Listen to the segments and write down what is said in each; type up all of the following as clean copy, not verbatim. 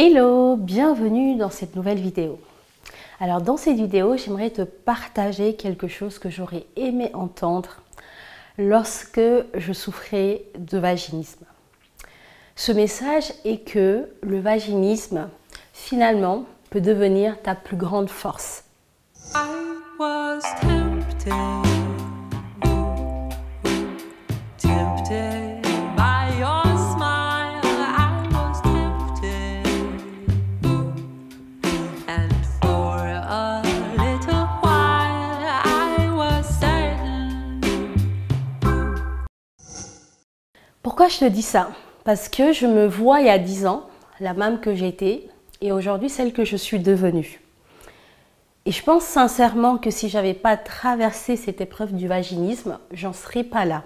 Hello, bienvenue dans cette nouvelle vidéo. Alors dans cette vidéo, j'aimerais te partager quelque chose que j'aurais aimé entendre lorsque je souffrais de vaginisme. Ce message est que le vaginisme, finalement, peut devenir ta plus grande force. I was tempted by your smile. I was tempted, and for a little while I was certain. Pourquoi je te dis ça? Parce que je me vois il y a 10 ans, la même que j'étais, et aujourd'hui celle que je suis devenue. Et je pense sincèrement que si je n'avais pas traversé cette épreuve du vaginisme, j'en serais pas là.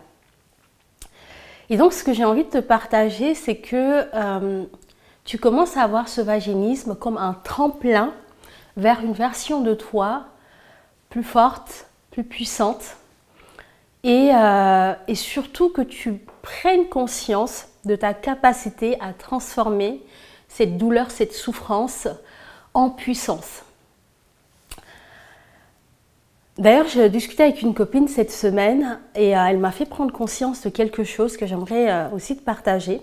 Et donc ce que j'ai envie de te partager, c'est que tu commences à voir ce vaginisme comme un tremplin vers une version de toi plus forte, plus puissante. Et surtout que tu prennes conscience de ta capacité à transformer cette douleur, cette souffrance en puissance. D'ailleurs, je discutais avec une copine cette semaine et elle m'a fait prendre conscience de quelque chose que j'aimerais aussi te partager.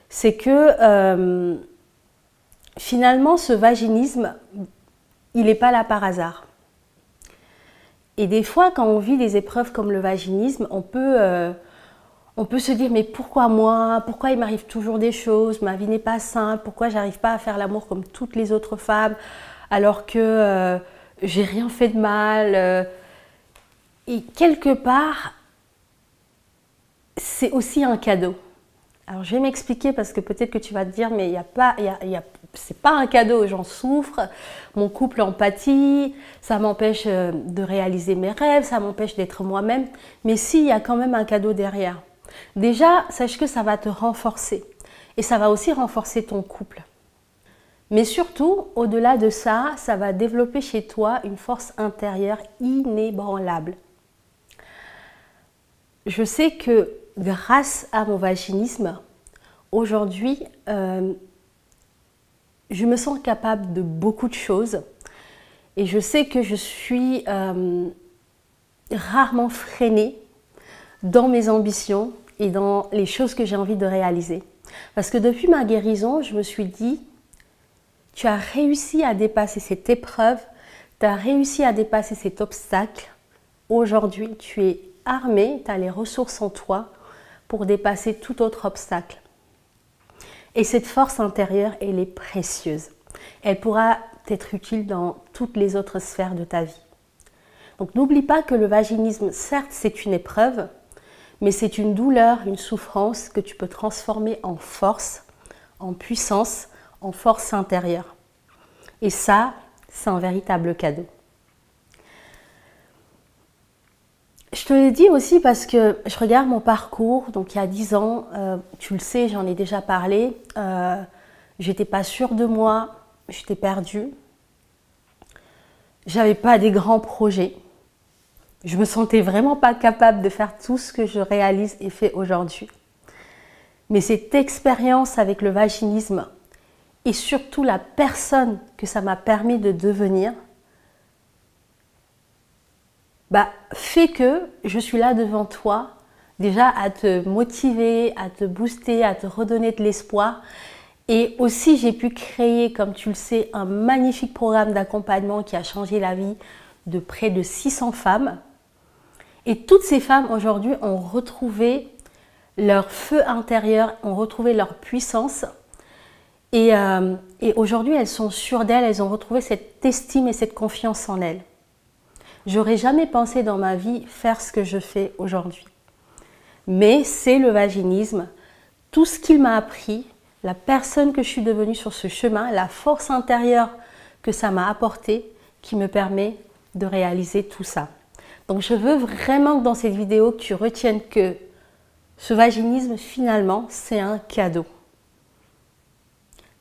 C'est que finalement, ce vaginisme, il n'est pas là par hasard. Et des fois, quand on vit des épreuves comme le vaginisme, on peut se dire « mais pourquoi moi? Pourquoi il m'arrive toujours des choses? Ma vie n'est pas simple. Pourquoi j'arrive pas à faire l'amour comme toutes les autres femmes alors que j'ai rien fait de mal ?» Et quelque part, c'est aussi un cadeau. Alors je vais m'expliquer parce que peut-être que tu vas te dire « mais c'est pas un cadeau, j'en souffre, mon couple en pâtit, ça m'empêche de réaliser mes rêves, ça m'empêche d'être moi-même. » Mais si, il y a quand même un cadeau derrière. Déjà, sache que ça va te renforcer et ça va aussi renforcer ton couple. Mais surtout, au-delà de ça, ça va développer chez toi une force intérieure inébranlable. Je sais que grâce à mon vaginisme, aujourd'hui, je me sens capable de beaucoup de choses et je sais que je suis rarement freinée dans mes ambitions et dans les choses que j'ai envie de réaliser. Parce que depuis ma guérison, je me suis dit, tu as réussi à dépasser cette épreuve, tu as réussi à dépasser cet obstacle. Aujourd'hui, tu es armé, tu as les ressources en toi pour dépasser tout autre obstacle. Et cette force intérieure, elle est précieuse. Elle pourra t'être utile dans toutes les autres sphères de ta vie. Donc n'oublie pas que le vaginisme, certes, c'est une épreuve, mais c'est une douleur, une souffrance que tu peux transformer en force, en puissance, en force intérieure. Et ça, c'est un véritable cadeau. Je te le dis aussi parce que je regarde mon parcours, donc il y a 10 ans, tu le sais, j'en ai déjà parlé, j'étais pas sûre de moi, j'étais perdue, j'avais pas des grands projets, je me sentais vraiment pas capable de faire tout ce que je réalise et fais aujourd'hui. Mais cette expérience avec le vaginisme et surtout la personne que ça m'a permis de devenir, fait que je suis là devant toi, déjà à te motiver, à te booster, à te redonner de l'espoir. Et aussi, j'ai pu créer, comme tu le sais, un magnifique programme d'accompagnement qui a changé la vie de près de 600 femmes. Et toutes ces femmes, aujourd'hui, ont retrouvé leur feu intérieur, ont retrouvé leur puissance. Et aujourd'hui, elles sont sûres d'elles, elles ont retrouvé cette estime et cette confiance en elles. J'aurais jamais pensé dans ma vie faire ce que je fais aujourd'hui. Mais c'est le vaginisme, tout ce qu'il m'a appris, la personne que je suis devenue sur ce chemin, la force intérieure que ça m'a apporté, qui me permet de réaliser tout ça. Donc je veux vraiment que dans cette vidéo, tu retiennes que ce vaginisme, finalement, c'est un cadeau.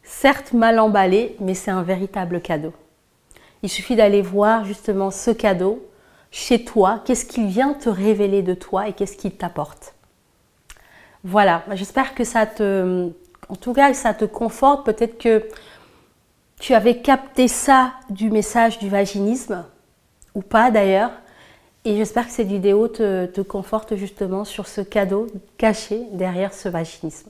Certes mal emballé, mais c'est un véritable cadeau. Il suffit d'aller voir justement ce cadeau chez toi, qu'est-ce qu'il vient te révéler de toi et qu'est-ce qu'il t'apporte. Voilà, j'espère que ça te, en tout cas, ça te conforte. Peut-être que tu avais capté ça du message du vaginisme, ou pas d'ailleurs. Et j'espère que cette vidéo te conforte justement sur ce cadeau caché derrière ce vaginisme.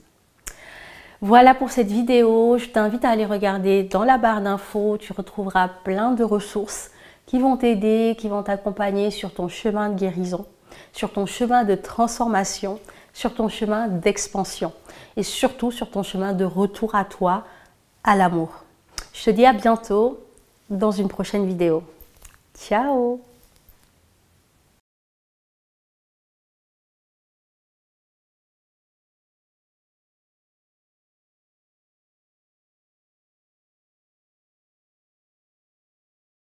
Voilà pour cette vidéo, je t'invite à aller regarder dans la barre d'infos, tu retrouveras plein de ressources qui vont t'aider, qui vont t'accompagner sur ton chemin de guérison, sur ton chemin de transformation, sur ton chemin d'expansion et surtout sur ton chemin de retour à toi, à l'amour. Je te dis à bientôt dans une prochaine vidéo. Ciao!